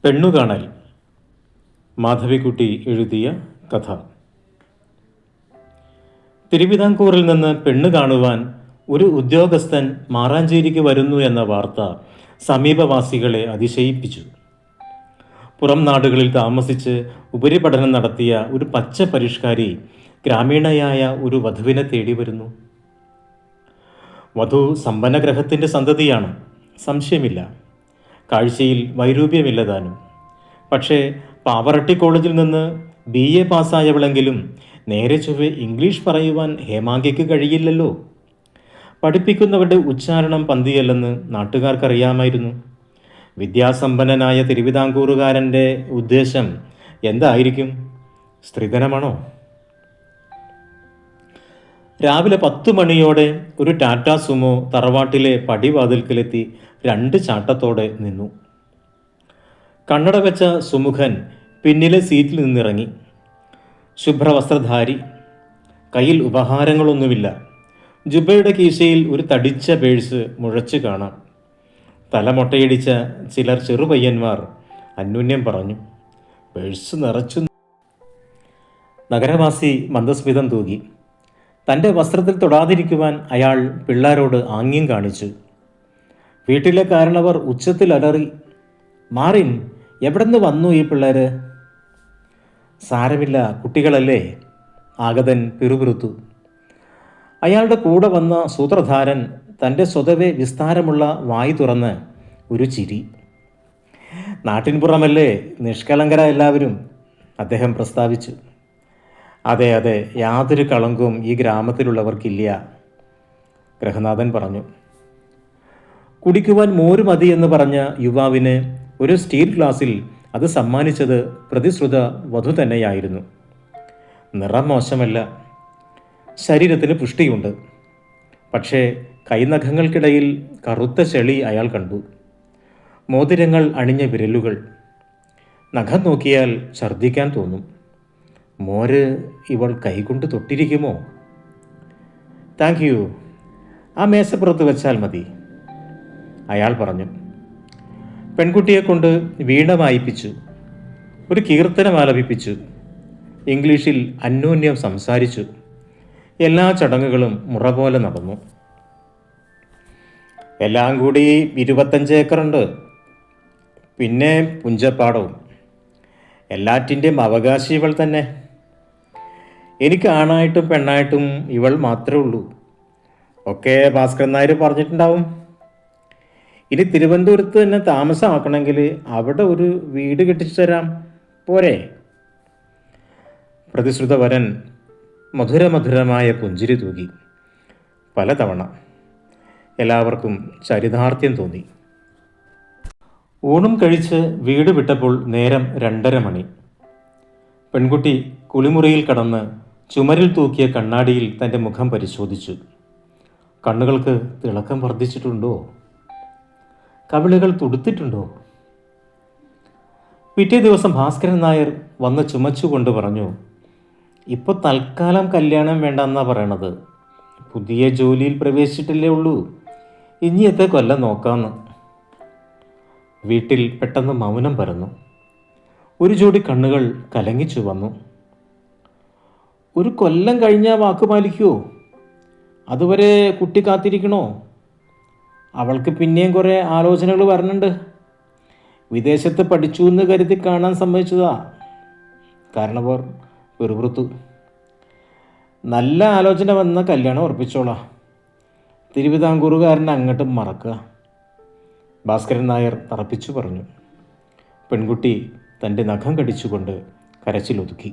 പെണ്ണുകാണൽ മാധവിക്കുട്ടി എഴുതിയ കഥ. തിരുവിതാംകൂറിൽ നിന്ന് പെണ്ണ് കാണുവാൻ ഒരു ഉദ്യോഗസ്ഥൻ മാറാഞ്ചേരിക്ക് വരുന്നു എന്ന വാർത്ത സമീപവാസികളെ അതിശയിപ്പിച്ചു. പുറം നാടുകളിൽ താമസിച്ച് ഉപരിപഠനം നടത്തിയ ഒരു പച്ച പരിഷ്കാരി ഗ്രാമീണയായ ഒരു വധുവിനെ തേടി വരുന്നു. വധു സമ്പന്നഗ്രഹത്തിൻ്റെ സന്തതിയാണ്, സംശയമില്ല. കാഴ്ചയിൽ വൈരൂപ്യമില്ലതാനും. പക്ഷേ പാവറട്ടി കോളേജിൽ നിന്ന് BA പാസ്സായവളെങ്കിലും നേരെ ചൊവ്വെ ഇംഗ്ലീഷ് പറയുവാൻ ഹേമാംഗിക്ക് കഴിയില്ലല്ലോ. പഠിപ്പിക്കുന്നവരുടെ ഉച്ചാരണം പന്തിയല്ലെന്ന് നാട്ടുകാർക്കറിയാമായിരുന്നു. വിദ്യാസമ്പന്നനായ തിരുവിതാംകൂറുകാരൻ്റെ ഉദ്ദേശം എന്തായിരിക്കും? സ്ത്രീധനമാണോ? രാവിലെ 10 മണിയോടെ ഒരു ടാറ്റാ സുമോ തറവാട്ടിലെ പടിവാതിൽക്കലെത്തി 2 ചാട്ടത്തോടെ നിന്നു. കണ്ണട വെച്ച സുമുഖൻ പിന്നിലെ സീറ്റിൽ നിന്നിറങ്ങി. ശുഭ്രവസ്ത്രധാരി, കയ്യിൽ ഉപഹാരങ്ങളൊന്നുമില്ല. ജുബയുടെ കീശയിൽ ഒരു തടിച്ച പേഴ്സ് മുഴച്ചു കാണാം. തലമൊട്ടയടിച്ച ചിലർ ചെറുപയ്യന്മാർ അന്യോന്യം പറഞ്ഞു, പേഴ്സ് നിറച്ചു. നഗരവാസി മന്ദസ്മിതം തൂകി. തൻ്റെ വസ്ത്രത്തിൽ തൊടാതിരിക്കുവാൻ അയാൾ പിള്ളേരോട് ആംഗ്യം കാണിച്ചു. വീട്ടിലെ കാരണവർ ഉച്ചത്തിൽ അലറി, മാറിൻ, എവിടെന്ന് വന്നു ഈ പിള്ളേര്? സാരമില്ല, കുട്ടികളല്ലേ, ആഗതൻ പിറുപിറുത്തു. അയാളുടെ കൂടെ വന്ന സൂത്രധാരൻ തൻ്റെ സ്വതവേ വിസ്താരമുള്ള വായി തുറന്ന് ഒരു ചിരി. നാട്ടിൻപുറമല്ലേ, നിഷ്കളങ്കര എല്ലാവരും, അദ്ദേഹം പ്രസ്താവിച്ചു. അതെ അതെ, യാതൊരു കളങ്കവും ഈ ഗ്രാമത്തിലുള്ളവർക്കില്ല, ഗൃഹനാഥൻ പറഞ്ഞു. കുടിക്കുവാൻ മോര് മതി എന്ന് പറഞ്ഞ യുവാവിന് ഒരു സ്റ്റീൽ ഗ്ലാസ്സിൽ അത് സമ്മാനിച്ചത് പ്രതിശ്രുത വധു തന്നെയായിരുന്നു. നിറം മോശമല്ല, ശരീരത്തിന് പുഷ്ടിയുണ്ട്. പക്ഷേ കൈനഖങ്ങൾക്കിടയിൽ കറുത്ത ചെളി അയാൾ കണ്ടു. മോതിരങ്ങൾ അണിഞ്ഞ വിരലുകൾ. നഖം നോക്കിയാൽ ഛർദ്ദിക്കാൻ തോന്നും. മോര് ഇവൾ കൈകൊണ്ട് തൊട്ടിരിക്കുമോ? താങ്ക് യു, ആ മേശപ്പുറത്ത് വെച്ചാൽ മതി, അയാൾ പറഞ്ഞു. പെൺകുട്ടിയെ കൊണ്ട് വീണ വായിപ്പിച്ചു. ഒരു കീർത്തനം ആലപിപ്പിച്ചു. ഇംഗ്ലീഷിൽ അന്യോന്യം സംസാരിച്ചു. എല്ലാ ചടങ്ങുകളും മുറ പോലെ നടന്നു. എല്ലാം കൂടി 25 ഏക്കറുണ്ട്, പിന്നെ പുഞ്ചപ്പാടവും. എല്ലാറ്റിൻ്റെയും അവകാശി ഇവൾ തന്നെ. എനിക്ക് ആണായിട്ടും പെണ്ണായിട്ടും ഇവൾ മാത്രമേ ഉള്ളൂ. ഒക്കെ ഭാസ്കരൻ നായർ പറഞ്ഞിട്ടുണ്ടാവും. ഇനി തിരുവനന്തപുരത്ത് തന്നെ താമസമാക്കണമെങ്കിൽ അവിടെ ഒരു വീട് കെട്ടിച്ചു തരാം, പോരെ? പ്രതിശ്രുത വരൻ മധുരമധുരമായ പുഞ്ചിരി തൂകി. പലതവണ എല്ലാവർക്കും ചരിതാർത്ഥ്യം തോന്നി. ഊണും കഴിച്ച് വീട് വിട്ടപ്പോൾ നേരം 2:30 മണി. പെൺകുട്ടി കുളിമുറിയിൽ കടന്ന് ചുമരിൽ തൂക്കിയ കണ്ണാടിയിൽ തൻ്റെ മുഖം പരിശോധിച്ചു. കണ്ണുകൾക്ക് തിളക്കം വർദ്ധിച്ചിട്ടുണ്ടോ? കവിളുകൾ തുടുത്തിട്ടുണ്ടോ? പിറ്റേ ദിവസം ഭാസ്കരൻ നായർ വന്ന് ചുമച്ചുകൊണ്ട് പറഞ്ഞു, ഇപ്പോൾ തൽക്കാലം കല്യാണം വേണ്ടെന്നാണ് പറയണത്. പുതിയ ജോലിയിൽ പ്രവേശിച്ചിട്ടില്ലേ ഉള്ളൂ, ഇനിയത്തെ കൊല്ലം നോക്കാമെന്ന്. വീട്ടിൽ പെട്ടെന്ന് മൗനം പരന്നു. ഒരു ജോഡി കണ്ണുകൾ കലങ്ങിച്ചു വന്നു. ഒരു കൊല്ലം കഴിഞ്ഞാൽ വാക്ക് പാലിക്കുമോ? അതുവരെ കുട്ടി കാത്തിരിക്കണോ? അവൾക്ക് പിന്നെയും കുറേ ആലോചനകൾ വരുന്നുണ്ട്. വിദേശത്ത് പഠിച്ചു എന്ന് കരുതി കാണാൻ സമ്മതിച്ചതാ, കാരണവർ വെറുപുറത്തു. നല്ല ആലോചന വന്ന കല്യാണം ഉറപ്പിച്ചോളാം. തിരുവിതാംകൂറുകാരനെ അങ്ങോട്ട് മറക്കുക, ഭാസ്കരൻ നായർ തറപ്പിച്ചു പറഞ്ഞു. പെൺകുട്ടി തൻ്റെ നഖം കടിച്ചുകൊണ്ട് കരച്ചിലൊതുക്കി.